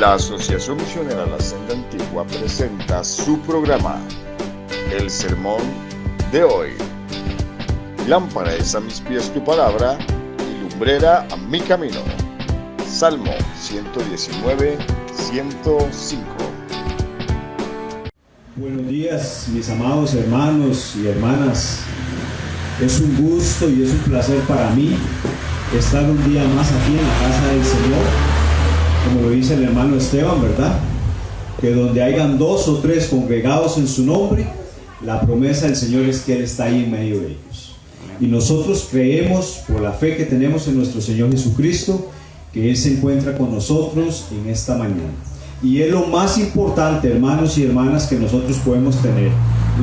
La Asociación Misionera La Senda Antigua presenta su programa, El Sermón de Hoy. Lámpara es a mis pies tu palabra y lumbrera a mi camino. Salmo 119, 105. Buenos días, mis amados hermanos y hermanas. Es un gusto y es un placer para mí estar un día más aquí en la casa del Señor, como lo dice el hermano Esteban, ¿verdad? Que donde hayan 2 o 3 congregados en su nombre, la promesa del Señor es que Él está ahí en medio de ellos. Y nosotros creemos, por la fe que tenemos en nuestro Señor Jesucristo, que Él se encuentra con nosotros en esta mañana. Y es lo más importante, hermanos y hermanas, que nosotros podemos tener: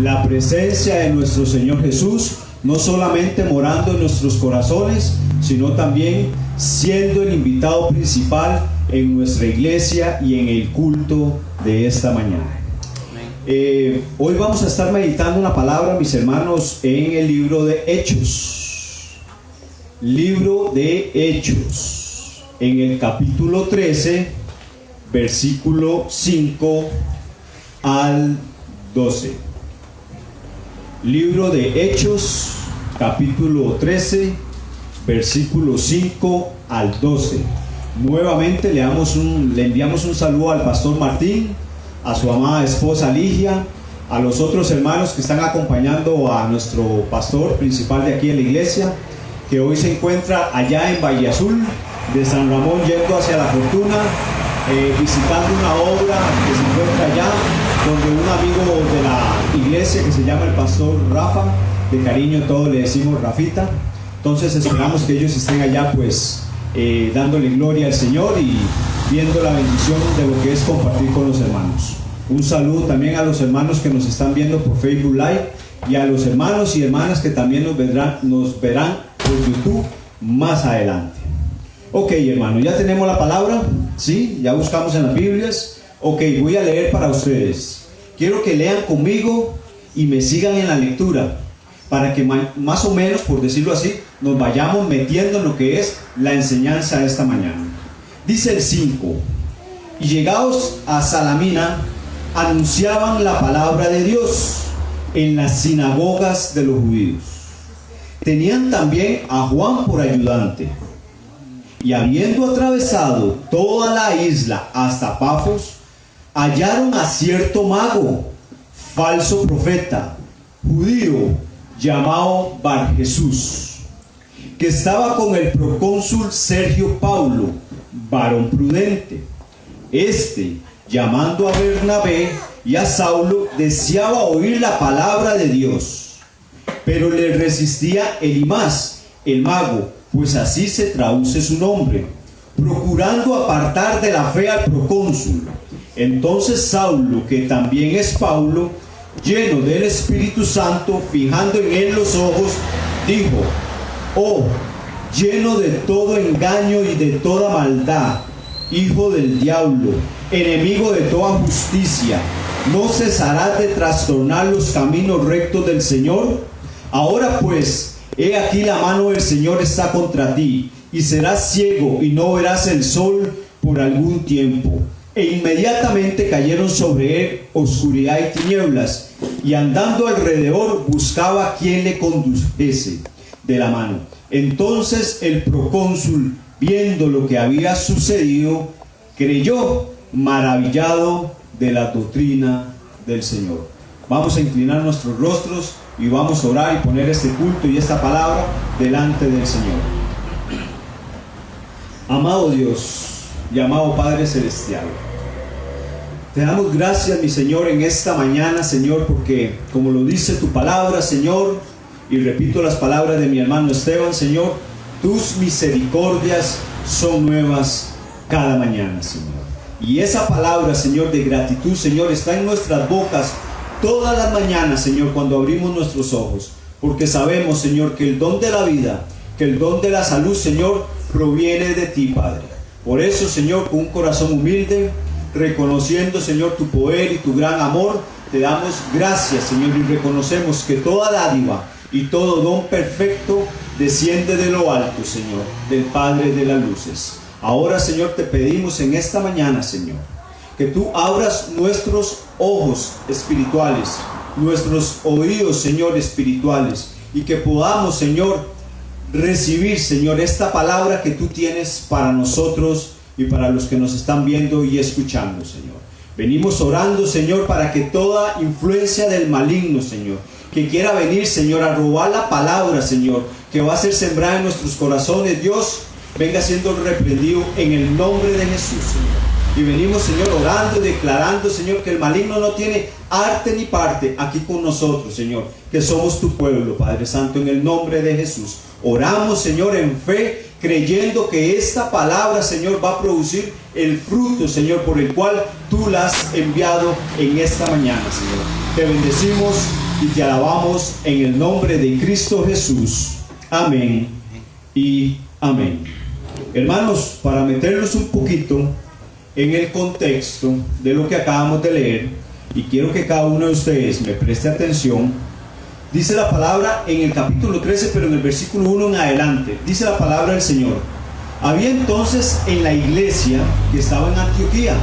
la presencia de nuestro Señor Jesús, no solamente morando en nuestros corazones, sino también siendo el invitado principal en nuestra iglesia y en el culto de esta mañana. Hoy vamos a estar meditando una palabra, mis hermanos, en el libro de Hechos. Libro de Hechos, en el capítulo 13, versículo 5 al 12. Libro de Hechos, capítulo 13, versículo 5 al 12. Nuevamente le enviamos un saludo al pastor Martín, a su amada esposa Ligia, a los otros hermanos que están acompañando a nuestro pastor principal de aquí en la iglesia, que hoy se encuentra allá en Valle Azul de San Ramón, yendo hacia La Fortuna, visitando una obra que se encuentra allá, donde un amigo de la iglesia que se llama el pastor Rafa, de cariño todos le decimos Rafita. Entonces esperamos que ellos estén allá, pues dándole gloria al Señor y viendo la bendición de lo que es compartir con los hermanos. Un saludo también a los hermanos que nos están viendo por Facebook Live y a los hermanos y hermanas que también nos verán por YouTube más adelante. Ok, hermanos, ya tenemos la palabra, ¿sí? Ya buscamos en las Biblias. Ok, voy a leer para ustedes. Quiero que lean conmigo y me sigan en la lectura, para que más o menos, por decirlo así, nos vayamos metiendo en lo que es la enseñanza de esta mañana. Dice el 5: y llegados a Salamina, anunciaban la palabra de Dios en las sinagogas de los judíos. Tenían también a Juan por ayudante. Y habiendo atravesado toda la isla hasta Pafos, hallaron a cierto mago, falso profeta, judío, llamado Bar Jesús, que estaba con el procónsul Sergio Paulo, varón prudente. Este, llamando a Bernabé y a Saulo, deseaba oír la palabra de Dios, pero le resistía Elimas, el mago, pues así se traduce su nombre, procurando apartar de la fe al procónsul. Entonces Saulo, que también es Paulo, lleno del Espíritu Santo, fijando en él los ojos, dijo: oh, lleno de todo engaño y de toda maldad, hijo del diablo, enemigo de toda justicia, ¿no cesarás de trastornar los caminos rectos del Señor? Ahora pues, he aquí la mano del Señor está contra ti, y serás ciego y no verás el sol por algún tiempo. E inmediatamente cayeron sobre él oscuridad y tinieblas, y andando alrededor buscaba a quien le condujese de la mano. Entonces el procónsul, viendo lo que había sucedido, creyó, maravillado de la doctrina del Señor. Vamos a inclinar nuestros rostros y vamos a orar y poner este culto y esta palabra delante del Señor. Amado Dios y amado Padre Celestial, te damos gracias, mi Señor, en esta mañana, Señor, porque como lo dice tu palabra, Señor, y repito las palabras de mi hermano Esteban, Señor, tus misericordias son nuevas cada mañana, Señor. Y esa palabra, Señor, de gratitud, Señor, está en nuestras bocas todas las mañanas, Señor, cuando abrimos nuestros ojos, porque sabemos, Señor, que el don de la vida, que el don de la salud, Señor, proviene de ti, Padre. Por eso, Señor, con un corazón humilde, reconociendo, Señor, tu poder y tu gran amor, te damos gracias, Señor, y reconocemos que toda dádiva y todo don perfecto desciende de lo alto, Señor, del Padre de las luces. Ahora, Señor, te pedimos en esta mañana, Señor, que tú abras nuestros ojos espirituales, nuestros oídos, Señor, espirituales, y que podamos, Señor, recibir, Señor, esta palabra que tú tienes para nosotros y para los que nos están viendo y escuchando, Señor. Venimos orando, Señor, para que toda influencia del maligno, Señor, que quiera venir, Señor, a robar la palabra, Señor, que va a ser sembrada en nuestros corazones, Dios, venga siendo reprendido en el nombre de Jesús, Señor. Y venimos, Señor, orando y declarando, Señor, que el maligno no tiene arte ni parte aquí con nosotros, Señor, que somos tu pueblo, Padre Santo, en el nombre de Jesús. Oramos, Señor, en fe, creyendo que esta palabra, Señor, va a producir el fruto, Señor, por el cual tú la has enviado en esta mañana, Señor. Te bendecimos y te alabamos en el nombre de Cristo Jesús. Amén y amén. Hermanos, para meternos un poquito en el contexto de lo que acabamos de leer, y quiero que cada uno de ustedes me preste atención, dice la palabra en el capítulo 13, pero en el versículo 1 en adelante, dice la palabra del Señor: había entonces en la iglesia que estaba en Antioquía,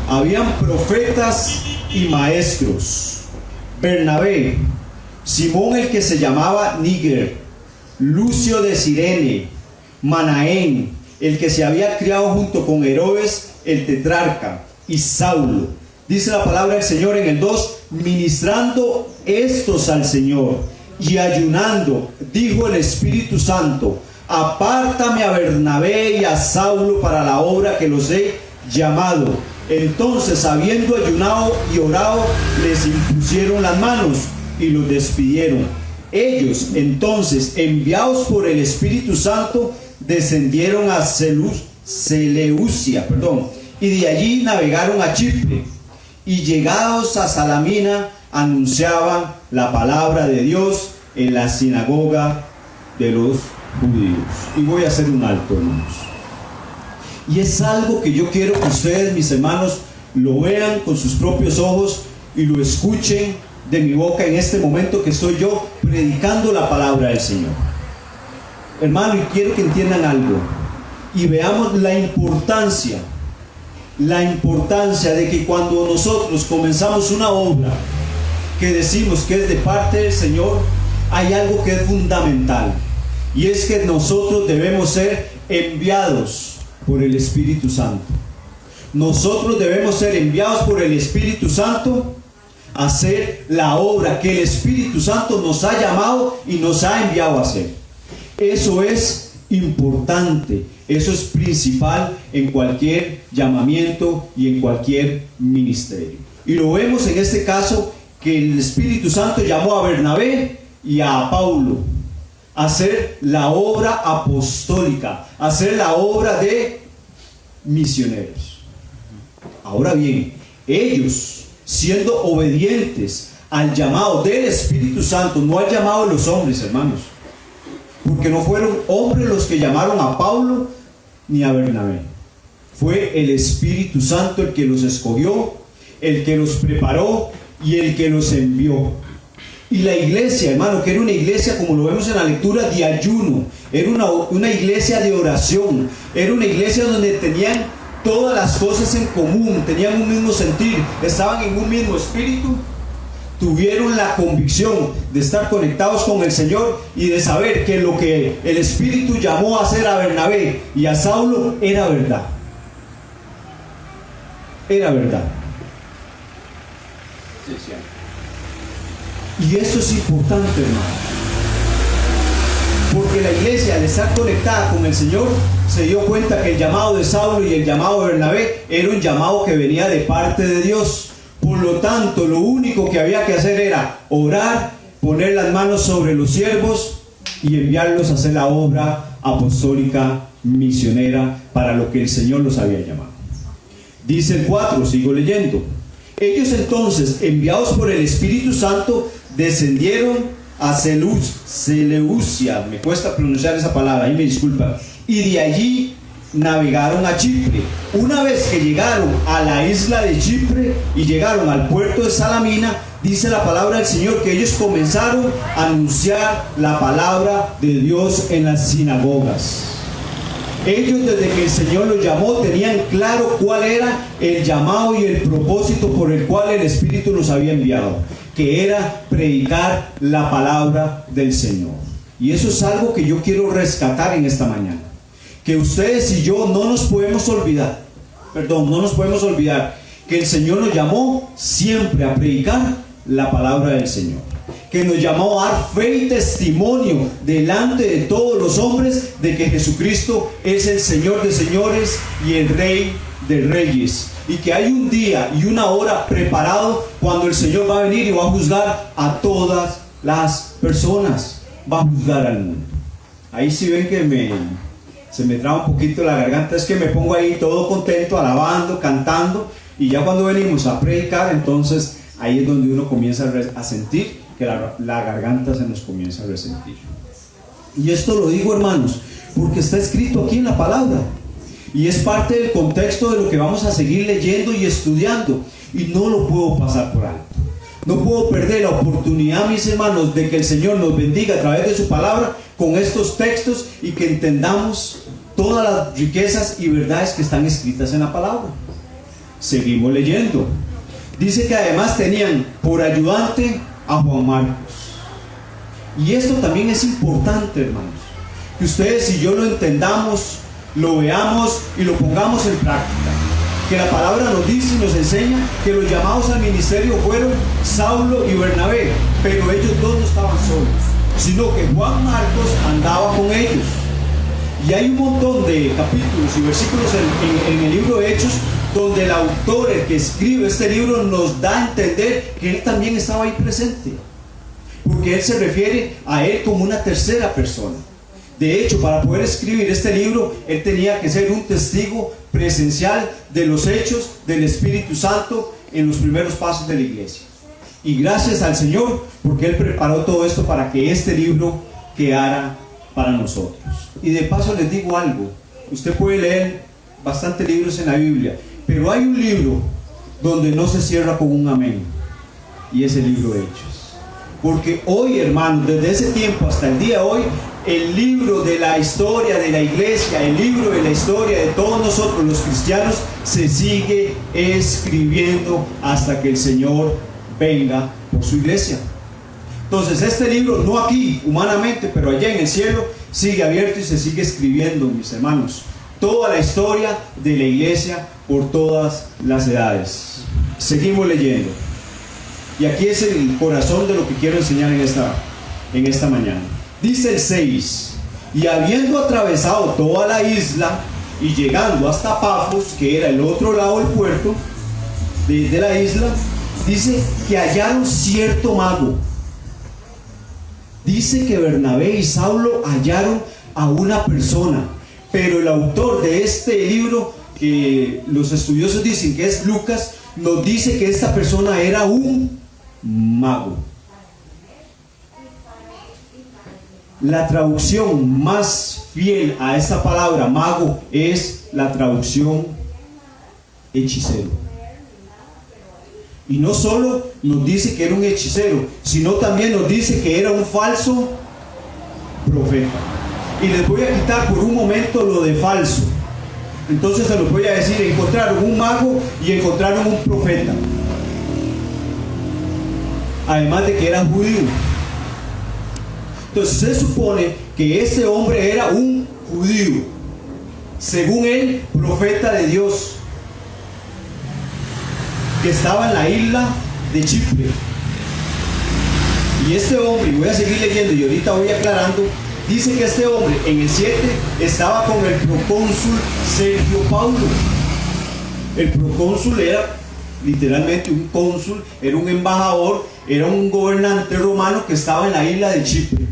habían profetas y maestros, Bernabé, Simón el que se llamaba Níger, Lucio de Cirene, Manaén, el que se había criado junto con Herodes el tetrarca, y Saulo. Dice la palabra del Señor en el 2: ministrando estos al Señor y ayunando, dijo el Espíritu Santo: apártame a Bernabé y a Saulo para la obra que los he llamado. Entonces, habiendo ayunado y orado, les impusieron las manos y los despidieron. Ellos, entonces, enviados por el Espíritu Santo, descendieron a Seleucia, y de allí navegaron a Chipre, y llegados a Salamina anunciaban la palabra de Dios en la sinagoga de los judíos. Y voy a hacer un alto, hermanos. Y es algo que yo quiero que ustedes, mis hermanos, lo vean con sus propios ojos y lo escuchen de mi boca en este momento que estoy yo predicando la palabra del Señor. Hermano, y quiero que entiendan algo y veamos la importancia de que cuando nosotros comenzamos una obra que decimos que es de parte del Señor, hay algo que es fundamental, y es que nosotros debemos ser enviados por el Espíritu Santo. Nosotros debemos ser enviados por el Espíritu Santo a hacer la obra que el Espíritu Santo nos ha llamado y nos ha enviado a hacer. Eso es importante, eso es principal en cualquier llamamiento y en cualquier ministerio. Y lo vemos en este caso, que el Espíritu Santo llamó a Bernabé y a Paulo a hacer la obra apostólica, a hacer la obra de misioneros. Ahora bien, ellos, siendo obedientes al llamado del Espíritu Santo, no al llamado de los hombres, hermanos, porque no fueron hombres los que llamaron a Paulo ni a Bernabé, fue el Espíritu Santo el que los escogió, el que los preparó y el que los envió. Y la iglesia, hermano, que era una iglesia, como lo vemos en la lectura, de ayuno, era una iglesia de oración, era una iglesia donde tenían todas las cosas en común, tenían un mismo sentir, estaban en un mismo espíritu, tuvieron la convicción de estar conectados con el Señor y de saber que lo que el Espíritu llamó a hacer a Bernabé y a Saulo era verdad. Era verdad. Y eso es importante, hermano, porque la iglesia, al estar conectada con el Señor, se dio cuenta que el llamado de Saulo y el llamado de Bernabé era un llamado que venía de parte de Dios. Por lo tanto, lo único que había que hacer era orar, poner las manos sobre los siervos y enviarlos a hacer la obra apostólica misionera para lo que el Señor los había llamado. Dice el 4, sigo leyendo: ellos entonces, enviados por el Espíritu Santo, descendieron a Seleucia, me cuesta pronunciar esa palabra, ahí me disculpan, y de allí navegaron a Chipre. Una vez que llegaron a la isla de Chipre y llegaron al puerto de Salamina, dice la palabra del Señor que ellos comenzaron a anunciar la palabra de Dios en las sinagogas. Ellos, desde que el Señor los llamó, tenían claro cuál era el llamado y el propósito por el cual el Espíritu los había enviado, que era predicar la palabra del Señor. Y eso es algo que yo quiero rescatar en esta mañana, que ustedes y yo no nos podemos olvidar que el Señor nos llamó siempre a predicar la palabra del Señor, que nos llamó a dar fe y testimonio delante de todos los hombres de que Jesucristo es el Señor de señores y el Rey de reyes, y que hay un día y una hora preparado cuando el Señor va a venir y va a juzgar a todas las personas, va a juzgar al mundo. Ahí sí ven que se me traba un poquito la garganta, es que me pongo ahí todo contento, alabando, cantando, y ya cuando venimos a predicar, entonces ahí es donde uno comienza a sentir que la garganta se nos comienza a resentir. Y esto lo digo, hermanos, porque está escrito aquí en la palabra, y es parte del contexto de lo que vamos a seguir leyendo y estudiando, y no lo puedo pasar por alto. No puedo perder la oportunidad, mis hermanos, de que el Señor nos bendiga a través de su palabra con estos textos y que entendamos todas las riquezas y verdades que están escritas en la palabra. Seguimos leyendo. Dice que además tenían por ayudante a Juan Marcos. Y esto también es importante, hermanos, que ustedes y yo lo entendamos, lo veamos y lo pongamos en práctica. Que la palabra nos dice y nos enseña que los llamados al ministerio fueron Saulo y Bernabé, pero ellos dos no estaban solos, sino que Juan Marcos andaba con ellos. Y hay un montón de capítulos y versículos en el libro de Hechos donde el autor, el que escribe este libro, nos da a entender que él también estaba ahí presente, porque él se refiere a él como una tercera persona. De hecho, para poder escribir este libro, él tenía que ser un testigo presencial de los hechos del Espíritu Santo en los primeros pasos de la iglesia. Y gracias al Señor, porque él preparó todo esto para que este libro quedara para nosotros. Y de paso les digo algo: usted puede leer bastantes libros en la Biblia, pero hay un libro donde no se cierra con un amén, y es el libro de Hechos. Porque hoy, hermanos, desde ese tiempo hasta el día de hoy, el libro de la historia de la iglesia, el libro de la historia de todos nosotros los cristianos, se sigue escribiendo hasta que el Señor venga por su iglesia. Entonces este libro, no aquí humanamente, pero allá en el cielo, sigue abierto y se sigue escribiendo, mis hermanos, toda la historia de la iglesia por todas las edades. Seguimos leyendo, y aquí es el corazón de lo que quiero enseñar en esta mañana. Dice el 6: y habiendo atravesado toda la isla y llegando hasta Pafos, que era el otro lado del puerto de la isla, dice que hallaron cierto mago. Dice que Bernabé y Saulo hallaron a una persona, pero el autor de este libro, que los estudiosos dicen que es Lucas, nos dice que esta persona era un mago. La traducción más fiel a esta palabra mago es la traducción hechicero. Y no solo nos dice que era un hechicero, sino también nos dice que era un falso profeta. Y les voy a quitar por un momento lo de falso. Entonces se los voy a decir: encontraron un mago y encontraron un profeta. Además de que era judío. Entonces se supone que ese hombre era un judío, según él, profeta de Dios, que estaba en la isla de Chipre. Y este hombre, y voy a seguir leyendo y ahorita voy aclarando, dice que este hombre en el 7 estaba con el procónsul Sergio Paulo. El procónsul era literalmente un cónsul, era un embajador, era un gobernante romano que estaba en la isla de Chipre.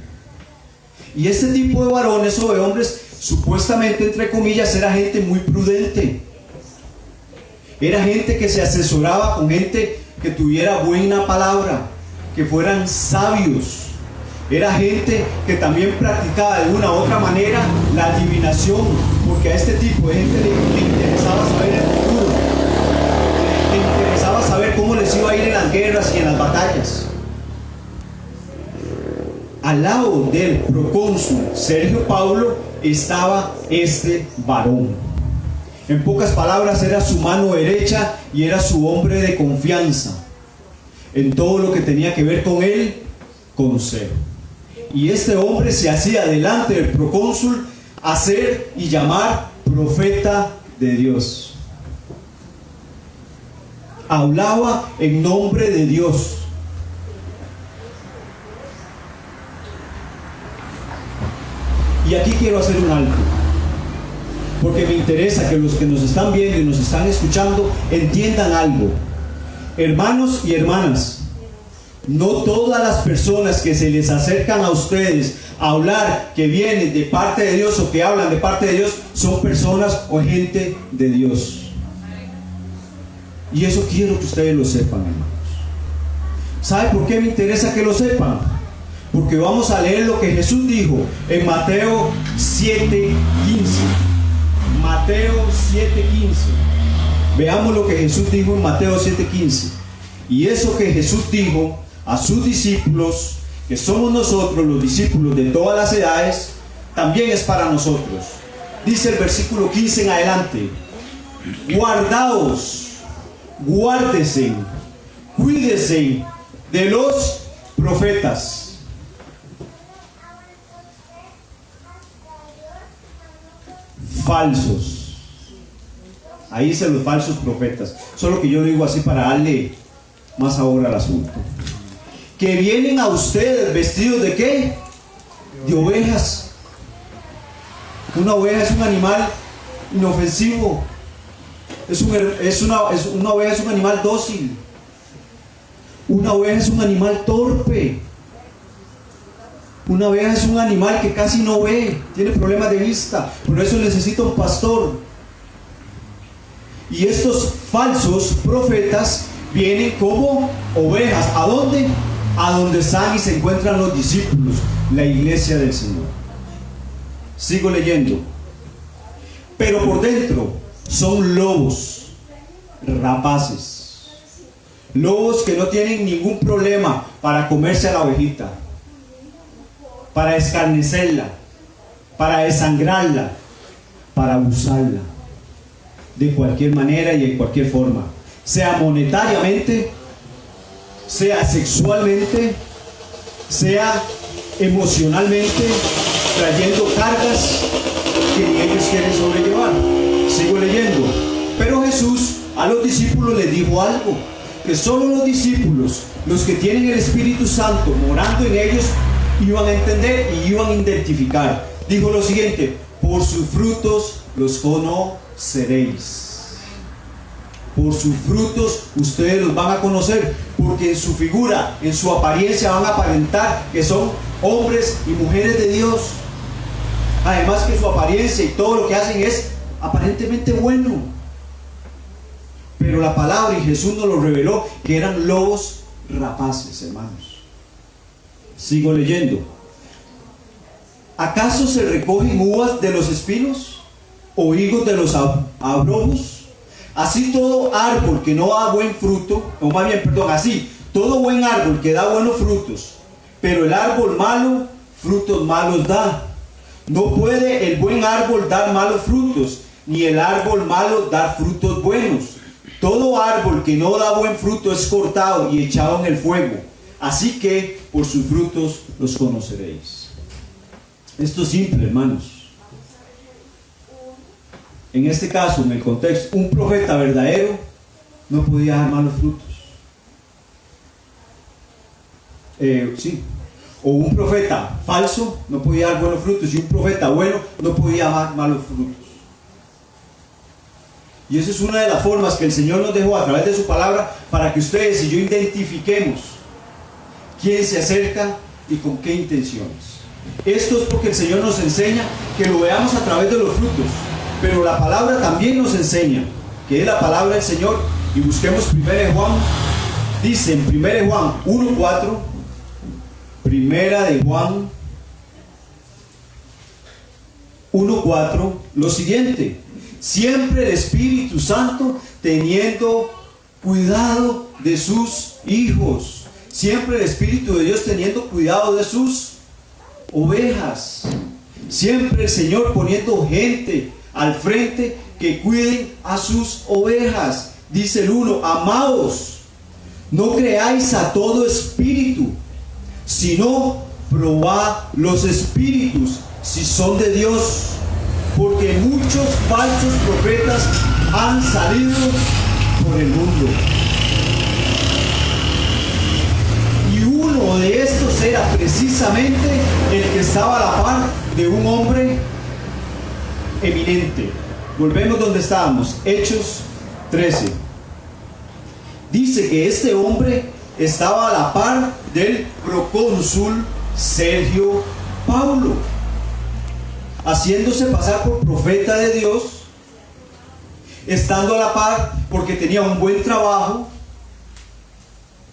Y este tipo de varones o de hombres, supuestamente, entre comillas, era gente muy prudente. Era gente que se asesoraba con gente que tuviera buena palabra, que fueran sabios. Era gente que también practicaba de una u otra manera la adivinación, porque a este tipo de gente le interesaba saber el futuro, le interesaba saber cómo les iba a ir en las guerras y en las batallas. Al lado del procónsul Sergio Paulo estaba este varón. En pocas palabras, era su mano derecha y era su hombre de confianza en todo lo que tenía que ver con el consejo. Y este hombre se hacía delante del procónsul hacer y llamar profeta de Dios. Hablaba en nombre de Dios. Y aquí quiero hacer un alto, porque me interesa que los que nos están viendo y nos están escuchando entiendan algo. Hermanos y hermanas, no todas las personas que se les acercan a ustedes a hablar que vienen de parte de Dios o que hablan de parte de Dios son personas o gente de Dios. Y eso quiero que ustedes lo sepan, hermanos. ¿Sabe por qué me interesa que lo sepan? Porque vamos a leer lo que Jesús dijo en Mateo 7:15. Mateo 7:15. Veamos lo que Jesús dijo en Mateo 7:15. Y eso que Jesús dijo a sus discípulos, que somos nosotros los discípulos de todas las edades, también es para nosotros. Dice el versículo 15 en adelante: guardaos, guárdese, cuídese de los profetas. Falsos. Ahí dice los falsos profetas. Solo que yo lo digo así para darle más sabor al asunto. Que vienen a ustedes vestidos ¿de qué? De ovejas. Una oveja es un animal inofensivo. Una oveja es un animal dócil. Una oveja es un animal torpe. Una oveja es un animal que casi no ve, tiene problemas de vista, por eso necesita un pastor. Y estos falsos profetas vienen como ovejas. ¿A dónde? A donde están y se encuentran los discípulos, la iglesia del Señor. Sigo leyendo. Pero por dentro son lobos rapaces. Lobos que no tienen ningún problema para comerse a la ovejita, para escarnecerla, para desangrarla, para abusarla de cualquier manera y de cualquier forma, sea monetariamente, sea sexualmente, sea emocionalmente, trayendo cargas que ni ellos quieren sobrellevar. Sigo leyendo. Pero Jesús a los discípulos les dijo algo, que solo los discípulos, los que tienen el Espíritu Santo morando en ellos, iban a entender y iban a identificar. Dijo lo siguiente: por sus frutos los conoceréis. Por sus frutos ustedes los van a conocer, porque en su figura, en su apariencia van a aparentar que son hombres y mujeres de Dios. Además que su apariencia y todo lo que hacen es aparentemente bueno. Pero la palabra y Jesús nos lo reveló que eran lobos rapaces, hermanos. Sigo leyendo. ¿Acaso se recogen uvas de los espinos o higos de los abrojos? Así todo árbol que no da buen fruto, o más bien, perdón, así todo buen árbol que da buenos frutos, pero el árbol malo, frutos malos da. No puede el buen árbol dar malos frutos, ni el árbol malo dar frutos buenos. Todo árbol que no da buen fruto es cortado y echado en el fuego. Así que por sus frutos los conoceréis. Esto es simple, hermanos. En este caso, en el contexto, un profeta verdadero no podía dar malos frutos. O un profeta falso no podía dar buenos frutos, y un profeta bueno no podía dar malos frutos. Y esa es una de las formas que el Señor nos dejó a través de su palabra para que ustedes y yo identifiquemos quién se acerca y con qué intenciones. Esto es porque el Señor nos enseña que lo veamos a través de los frutos, pero la palabra también nos enseña, que es la palabra del Señor. Y busquemos 1 Juan, dice en 1 Juan 1:4, 1 Juan 1:4, lo siguiente: siempre el Espíritu Santo teniendo cuidado de sus hijos. Siempre el Espíritu de Dios teniendo cuidado de sus ovejas. Siempre el Señor poniendo gente al frente que cuiden a sus ovejas. Dice el 1, amados, no creáis a todo espíritu, sino probad los espíritus si son de Dios, porque muchos falsos profetas han salido por el mundo. Y uno de estos era precisamente el que estaba a la par de un hombre eminente. Volvemos donde estábamos, Hechos 13. Dice que este hombre estaba a la par del procónsul Sergio Paulo, haciéndose pasar por profeta de Dios, estando a la par porque tenía un buen trabajo,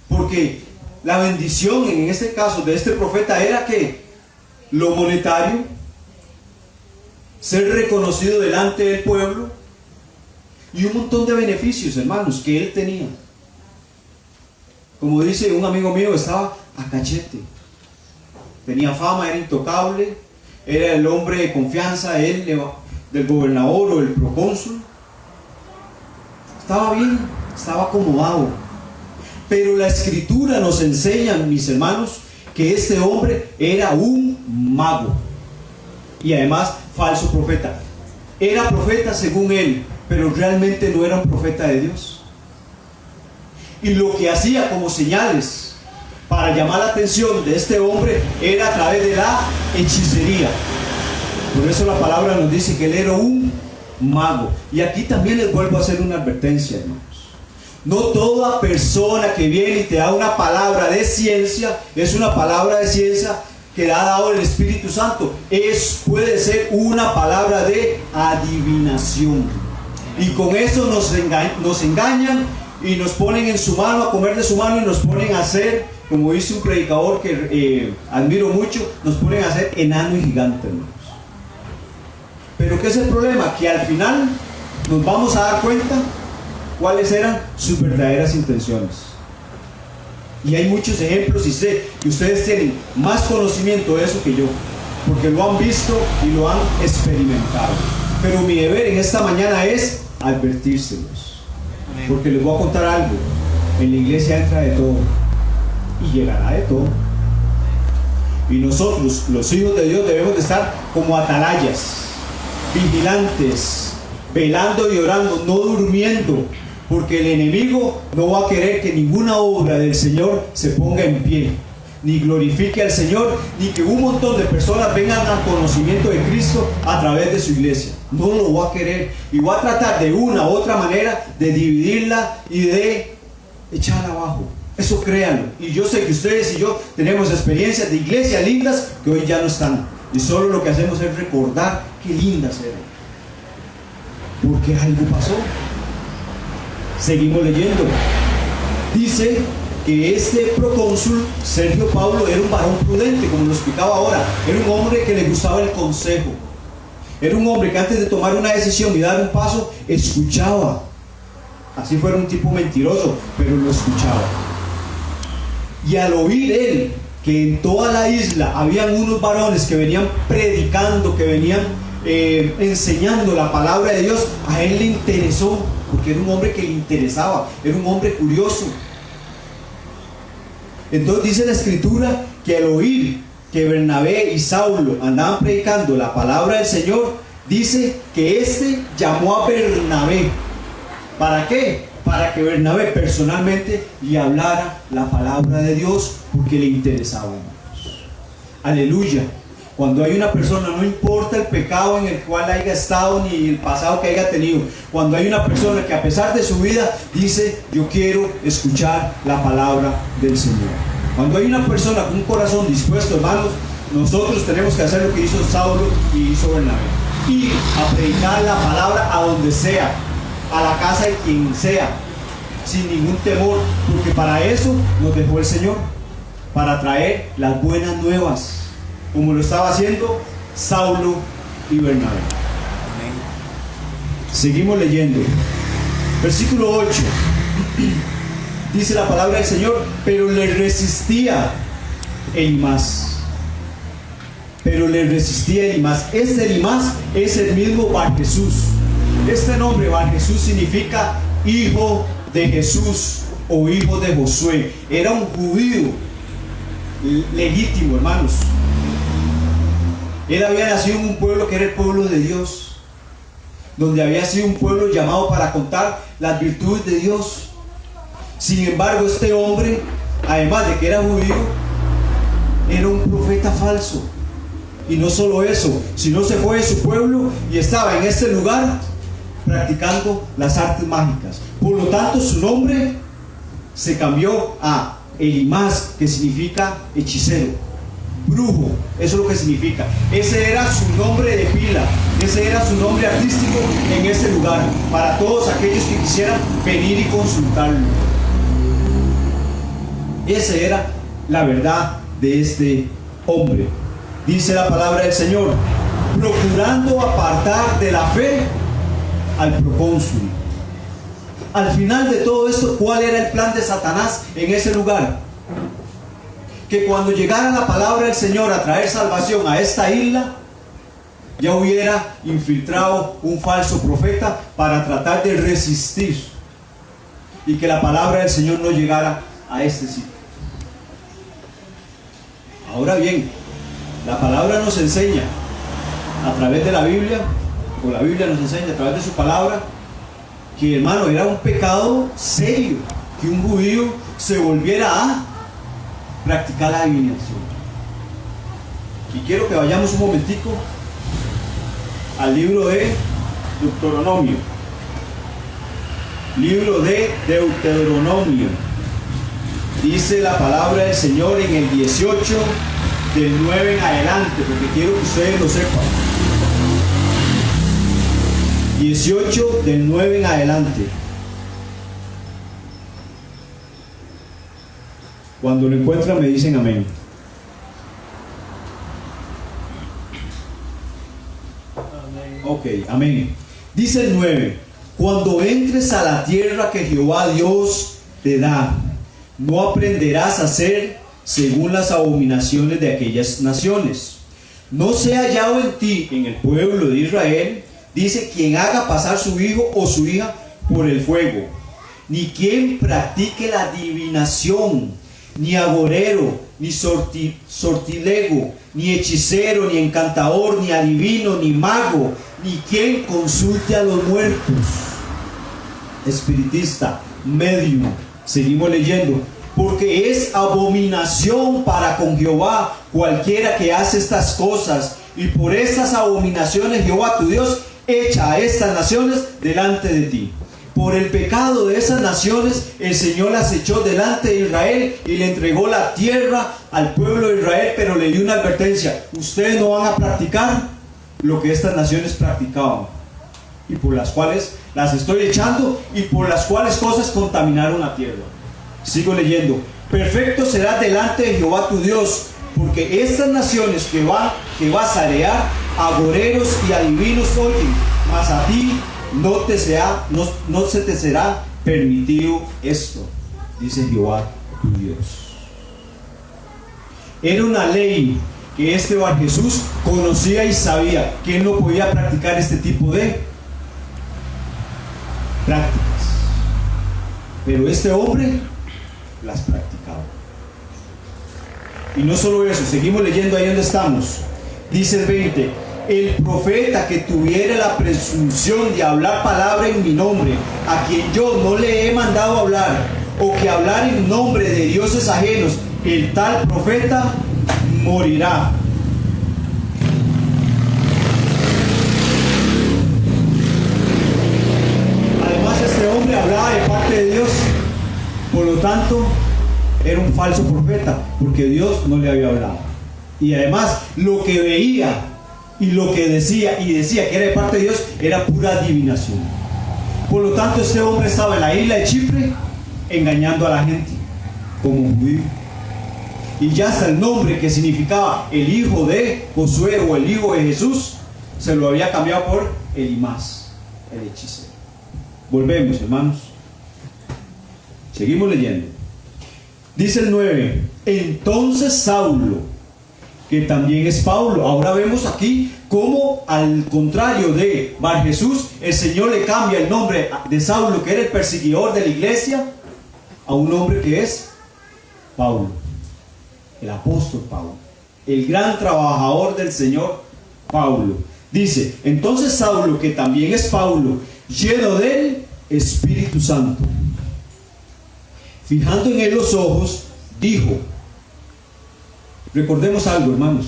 porque la bendición en este caso de este profeta era que lo monetario, ser reconocido delante del pueblo y un montón de beneficios, hermanos, que él tenía. Como dice un amigo mío, estaba a cachete, tenía fama, era intocable, era el hombre de confianza, él del gobernador o el procónsul. Estaba bien, estaba acomodado. Pero la escritura nos enseña, mis hermanos, que este hombre era un mago y además falso profeta. Era profeta según él, pero realmente no era un profeta de Dios. Y lo que hacía como señales para llamar la atención de este hombre era a través de la hechicería. Por eso la palabra nos dice que él era un mago. Y aquí también les vuelvo a hacer una advertencia, hermanos. No toda persona que viene y te da una palabra de ciencia es una palabra de ciencia que le ha dado el Espíritu Santo. Puede ser una palabra de adivinación. Y con eso nos engañan y nos ponen en su mano, a comer de su mano, y nos ponen a hacer, como dice un predicador que admiro mucho, nos ponen a hacer enano y gigante, hermanos. Pero ¿qué es el problema? Que al final nos vamos a dar cuenta cuáles eran sus verdaderas intenciones. Y hay muchos ejemplos, y sé que ustedes tienen más conocimiento de eso que yo, porque lo han visto y lo han experimentado. Pero mi deber en esta mañana es advertírselos. Porque les voy a contar algo. En la iglesia entra de todo y llegará de todo. Y nosotros, los hijos de Dios, debemos de estar como atalayas, vigilantes, velando y orando, no durmiendo, porque el enemigo no va a querer que ninguna obra del Señor se ponga en pie, ni glorifique al Señor, ni que un montón de personas vengan al conocimiento de Cristo a través de su iglesia. No lo va a querer, y va a tratar de una u otra manera de dividirla y de echarla abajo. Eso créanlo. Y yo sé que ustedes y yo tenemos experiencias de iglesias lindas que hoy ya no están, y solo lo que hacemos es recordar qué lindas eran, porque algo pasó. Seguimos leyendo. Dice que este procónsul Sergio Paulo era un varón prudente, como lo explicaba ahora. Era un hombre que le gustaba el consejo. Era un hombre que antes de tomar una decisión y dar un paso, escuchaba. Así fuera un tipo mentiroso, pero lo escuchaba. Y al oír él que en toda la isla habían unos varones que venían predicando, que venían enseñando la palabra de Dios, a él le interesó, porque era un hombre que le interesaba, era un hombre curioso. Entonces dice la escritura que al oír que Bernabé y Saulo andaban predicando la palabra del Señor, dice que éste llamó a Bernabé. ¿Para qué? Para que Bernabé personalmente le hablara la palabra de Dios, porque le interesaba, hermanos. Aleluya. Cuando hay una persona, no importa el pecado en el cual haya estado ni el pasado que haya tenido, cuando hay una persona que a pesar de su vida dice: yo quiero escuchar la palabra del Señor. Cuando hay una persona con un corazón dispuesto, hermanos, nosotros tenemos que hacer lo que hizo Saulo y hizo Bernabé: ir a predicar la palabra a donde sea, a la casa de quien sea, sin ningún temor, porque para eso nos dejó el Señor, para traer las buenas nuevas, como lo estaba haciendo Saulo y Bernabé. Amén. Seguimos leyendo. Versículo 8. Dice la palabra del Señor: pero le resistía el más. pero le resistía Elimás. Este Elimás es el mismo Bar Jesús. Este nombre Bar Jesús significa hijo de Jesús o hijo de Josué. Era un judío legítimo, hermanos. Él había nacido en un pueblo que era el pueblo de Dios, donde había sido un pueblo llamado para contar las virtudes de Dios. Sin embargo, este hombre, además de que era judío, era un profeta falso. Y no solo eso, sino se fue de su pueblo y estaba en este lugar practicando las artes mágicas. Por lo tanto, su nombre se cambió a Elimás, que significa hechicero, brujo. Eso es lo que significa. Ese era su nombre de pila, ese era su nombre artístico en ese lugar, para todos aquellos que quisieran venir y consultarlo. Esa era la verdad de este hombre. Dice la palabra del Señor: procurando apartar de la fe al procónsul. Al final de todo esto, ¿cuál era el plan de Satanás en ese lugar? Que cuando llegara la palabra del Señor a traer salvación a esta isla, ya hubiera infiltrado un falso profeta para tratar de resistir y que la palabra del Señor no llegara a este sitio. Ahora bien, la palabra nos enseña a través de la Biblia, o la Biblia nos enseña a través de su palabra, que, hermano, era un pecado serio que un judío se volviera a practicar la adivinación. Y quiero que vayamos un momentico al libro de Deuteronomio. Libro de Deuteronomio. Dice la palabra del Señor en el 18, del 9 en adelante, porque quiero que ustedes lo sepan. 18 del 9 en adelante. Cuando lo encuentran me dicen amén. Ok, amén. Dice el 9: cuando entres a la tierra que Jehová Dios te da, no aprenderás a hacer según las abominaciones de aquellas naciones. No sea hallado en ti, en el pueblo de Israel, dice, quien haga pasar su hijo o su hija por el fuego, ni quien practique la adivinación, ni agorero, ni sortilego, ni hechicero, ni encantador, ni adivino, ni mago, ni quien consulte a los muertos, espiritista, medium. Seguimos leyendo: porque es abominación para con Jehová cualquiera que hace estas cosas, y por estas abominaciones Jehová tu Dios echa a estas naciones delante de ti. Por el pecado de esas naciones el Señor las echó delante de Israel y le entregó la tierra al pueblo de Israel, pero le dio una advertencia: ustedes no van a practicar lo que estas naciones practicaban, y por las cuales las estoy echando, y por las cuales cosas contaminaron la tierra. Sigo leyendo: perfecto serás delante de Jehová tu Dios, porque estas naciones que vas a heredar, agoreros y adivinos oyen, mas a ti no se te será permitido esto, dice Jehová tu Dios. Era una ley que este Bar Jesús conocía y sabía que él no podía practicar este tipo de prácticas, pero este hombre las practicaba. Y no solo eso, seguimos leyendo ahí donde estamos. Dice el 20: el profeta que tuviera la presunción de hablar palabra en mi nombre, a quien yo no le he mandado hablar, o que hablar en nombre de dioses ajenos, el tal profeta morirá. Además, este hombre hablaba de parte de Dios, por lo tanto era un falso profeta, porque Dios no le había hablado. Y además, lo que veía y lo que decía que era de parte de Dios era pura adivinación. Por lo tanto, este hombre estaba en la isla de Chipre engañando a la gente como judío. Y ya hasta el nombre que significaba el hijo de Josué o el hijo de Jesús se lo había cambiado por Elimás, el hechicero. Volvemos, hermanos. Seguimos leyendo. Dice el 9: entonces Saulo que también es Pablo. Ahora vemos aquí cómo, al contrario de Bar Jesús, el Señor le cambia el nombre de Saulo, que era el perseguidor de la iglesia, a un hombre que es Pablo, el apóstol Pablo, el gran trabajador del Señor Pablo. Dice: entonces Saulo, que también es Pablo, lleno del Espíritu Santo, fijando en él los ojos, dijo. Recordemos algo, hermanos.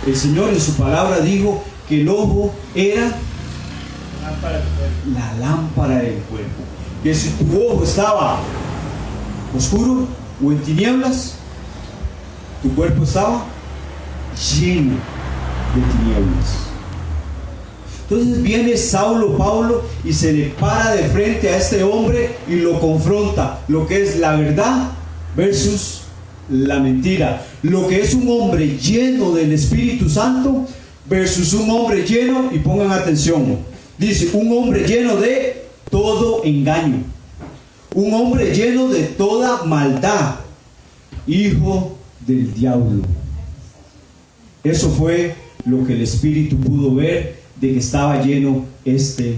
El Señor en su palabra dijo que el ojo era la lámpara del cuerpo. Que si tu ojo estaba oscuro o en tinieblas, tu cuerpo estaba lleno de tinieblas. Entonces viene Saulo, Pablo, y se le para de frente a este hombre y lo confronta. Lo que es la verdad versus la mentira. Lo que es un hombre lleno del Espíritu Santo versus un hombre lleno, y pongan atención, dice, un hombre lleno de todo engaño, un hombre lleno de toda maldad, hijo del diablo. Eso fue lo que el Espíritu pudo ver de que estaba lleno este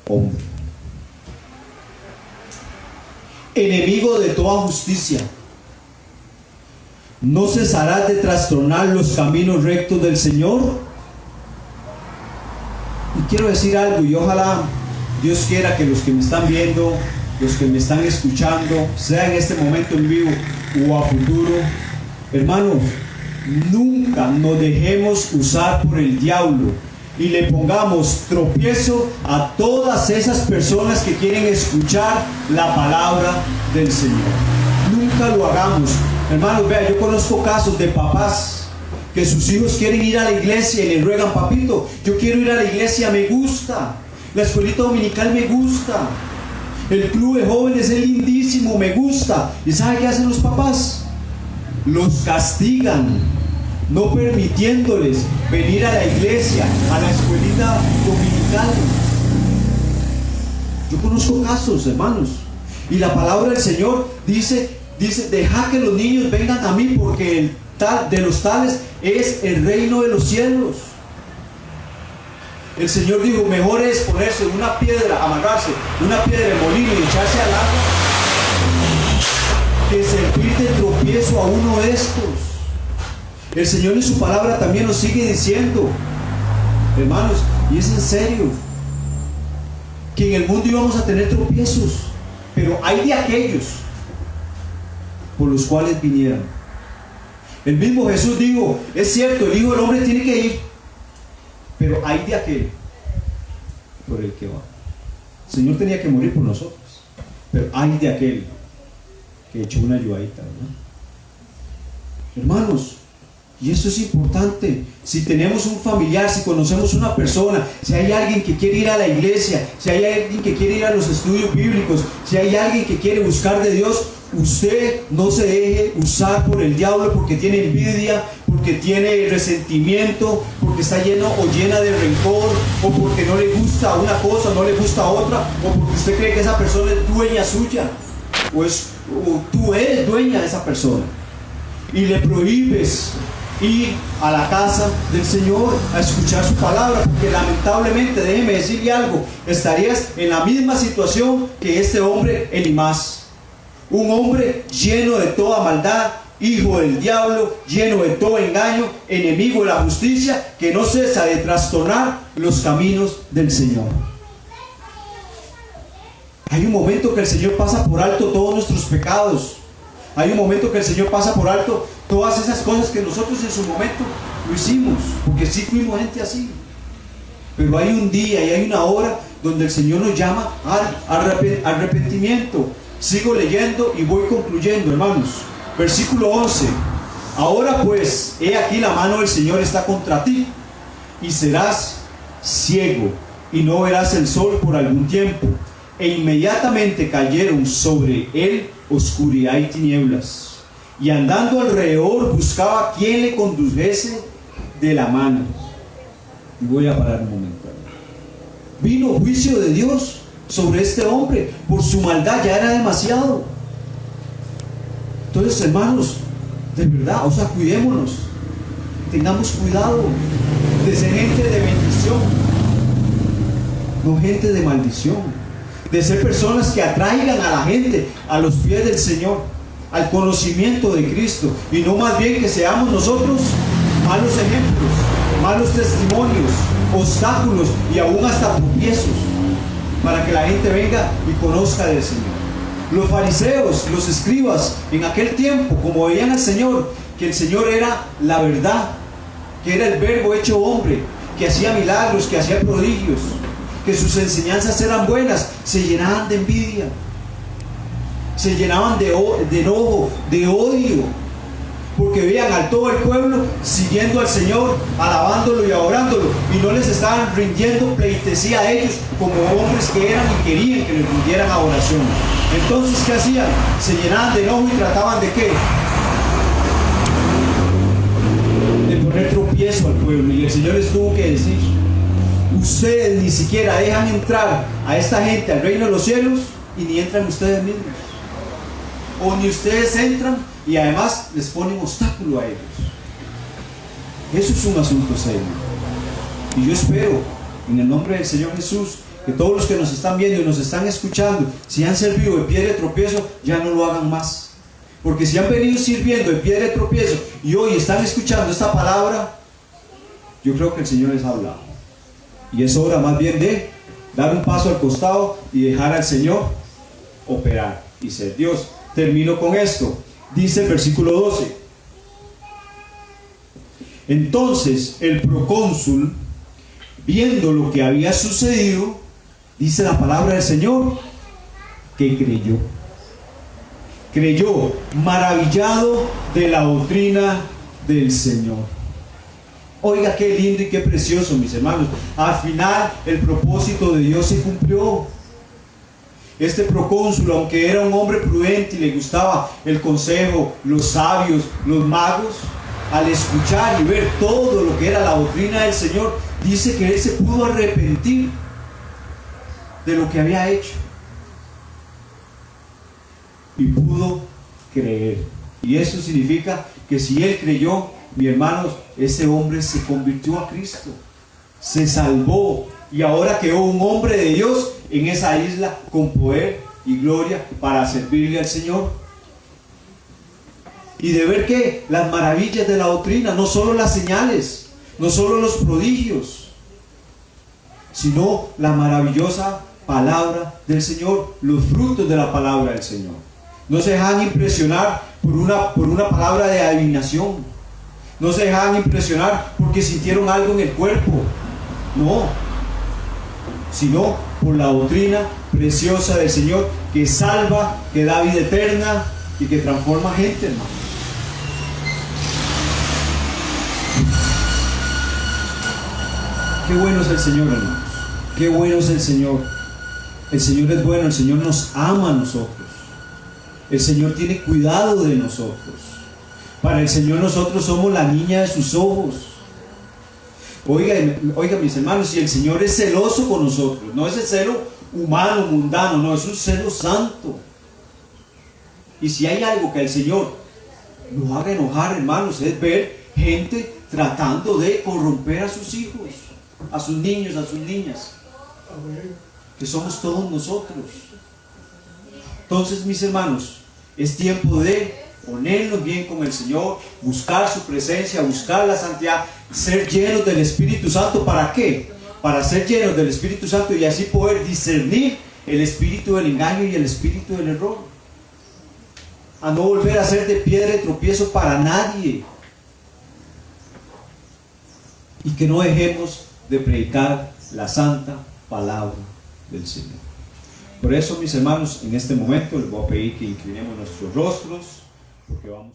hombre. Enemigo de toda justicia, ¿no cesarás de trastornar los caminos rectos del Señor? Y quiero decir algo, y ojalá Dios quiera que los que me están viendo, los que me están escuchando, sea en este momento en vivo o a futuro, hermanos, nunca nos dejemos usar por el diablo y le pongamos tropiezo a todas esas personas que quieren escuchar la palabra del Señor. Nunca lo hagamos. Hermanos, vea, yo conozco casos de papás que sus hijos quieren ir a la iglesia y le ruegan: papito, yo quiero ir a la iglesia, me gusta, la escuelita dominical me gusta, el club de jóvenes es lindísimo, me gusta. ¿Y sabe qué hacen los papás? Los castigan, no permitiéndoles venir a la iglesia, a la escuelita dominical. Yo conozco casos, hermanos, y la palabra del Señor dice: deja que los niños vengan a mí, porque de los tales es el reino de los cielos. El Señor dijo: mejor es ponerse una piedra, amarrarse una piedra de molino y echarse al agua, que servir de tropiezo a uno de estos. El Señor en su palabra también nos sigue diciendo, hermanos, y es en serio, que en el mundo íbamos a tener tropiezos, pero hay de aquellos por los cuales vinieran. El mismo Jesús dijo: es cierto, el Hijo del Hombre tiene que ir, pero hay de aquel por el que va. El Señor tenía que morir por nosotros, pero hay de aquel que echó una ayudadita, ¿verdad? Hermanos, y esto es importante. Si tenemos un familiar, si conocemos una persona, si hay alguien que quiere ir a la iglesia, si hay alguien que quiere ir a los estudios bíblicos, si hay alguien que quiere buscar de Dios, usted no se deje usar por el diablo porque tiene envidia, porque tiene resentimiento, porque está lleno o llena de rencor, o porque no le gusta una cosa, no le gusta otra, o porque usted cree que esa persona es dueña suya, o tú eres dueña de esa persona, y le prohíbes ir a la casa del Señor a escuchar su palabra, porque lamentablemente, déjeme decirle algo, estarías en la misma situación que este hombre, Elimás. Un hombre lleno de toda maldad, hijo del diablo, lleno de todo engaño, enemigo de la justicia, que no cesa de trastornar los caminos del Señor. Hay un momento que el Señor pasa por alto todos nuestros pecados. Hay un momento que el Señor pasa por alto todas esas cosas que nosotros en su momento lo hicimos, porque sí fuimos gente así. Pero hay un día y hay una hora donde el Señor nos llama al arrepentimiento. Sigo leyendo y voy concluyendo, hermanos. Versículo 11. Ahora pues, he aquí la mano del Señor está contra ti, y serás ciego, y no verás el sol por algún tiempo. E inmediatamente cayeron sobre él oscuridad y tinieblas, y andando alrededor buscaba quien le condujese de la mano. Y voy a parar un momento. Vino juicio de Dios sobre este hombre por su maldad, ya era demasiado. Entonces, hermanos, De verdad, o sea, cuidémonos. Tengamos cuidado de ser gente de bendición, no gente de maldición. De ser personas que atraigan a la gente a los pies del Señor, al conocimiento de Cristo, y no más bien que seamos nosotros malos ejemplos, malos testimonios, obstáculos y aún hasta tropiezos para que la gente venga y conozca del Señor. Los fariseos, los escribas en aquel tiempo, como veían al Señor, que el Señor era la verdad, que era el verbo hecho hombre, que hacía milagros, que hacía prodigios, que sus enseñanzas eran buenas, se llenaban de envidia, se llenaban de enojo, de odio, porque veían a todo el pueblo siguiendo al Señor, alabándolo y adorándolo, y no les estaban rindiendo pleitesía a ellos como hombres que eran y querían que les rindieran adoración. Entonces, ¿qué hacían? Se llenaban de enojo y trataban de ¿qué? De poner tropiezo al pueblo. Y el Señor les tuvo que decir: ustedes ni siquiera dejan entrar a esta gente al reino de los cielos, y ni entran ustedes mismos, o ni ustedes entran, y además les ponen obstáculo a ellos. Eso es un asunto serio. Y yo espero, en el nombre del Señor Jesús, que todos los que nos están viendo y nos están escuchando, si han servido de piedra de tropiezo, ya no lo hagan más. Porque si han venido sirviendo de piedra de tropiezo y hoy están escuchando esta palabra, yo creo que el Señor les ha hablado. Y es hora más bien de dar un paso al costado y dejar al Señor operar y ser Dios. Termino con esto. Dice el versículo 12: entonces el procónsul, viendo lo que había sucedido, dice la palabra del Señor, que creyó, maravillado de la doctrina del Señor. Oiga, qué lindo y qué precioso, mis hermanos. Al final el propósito de Dios se cumplió. Este procónsul, aunque era un hombre prudente y le gustaba el consejo, los sabios, los magos, al escuchar y ver todo lo que era la doctrina del Señor, dice que él se pudo arrepentir de lo que había hecho y pudo creer. Y eso significa que si él creyó, mis hermanos, ese hombre se convirtió a Cristo, se salvó, y ahora quedó un hombre de Dios en esa isla con poder y gloria para servirle al Señor. Y de ver que las maravillas de la doctrina, no solo las señales, no solo los prodigios, sino la maravillosa palabra del Señor, los frutos de la palabra del Señor. No se dejan impresionar por una palabra de adivinación, no se dejan impresionar porque sintieron algo en el cuerpo, no, sino por la doctrina preciosa del Señor, que salva, que da vida eterna y que transforma gente, hermano. Qué bueno es el Señor, hermanos. Qué bueno es el Señor. El Señor es bueno, el Señor nos ama a nosotros. El Señor tiene cuidado de nosotros. Para el Señor nosotros somos la niña de sus ojos. Oiga, mis hermanos, si el Señor es celoso con nosotros, no es el celo humano, mundano, no, es un celo santo. Y si hay algo que el Señor nos haga enojar, hermanos, es ver gente tratando de corromper a sus hijos, a sus niños, a sus niñas, que somos todos nosotros. Entonces, mis hermanos, es tiempo de ponernos bien con el Señor, buscar su presencia, buscar la santidad, ser llenos del Espíritu Santo. ¿Para qué? Para ser llenos del Espíritu Santo y así poder discernir el espíritu del engaño y el espíritu del error. A no volver a ser de piedra de tropiezo para nadie. Y que no dejemos de predicar la santa palabra del Señor. Por eso, mis hermanos, en este momento les voy a pedir que inclinemos nuestros rostros, porque vamos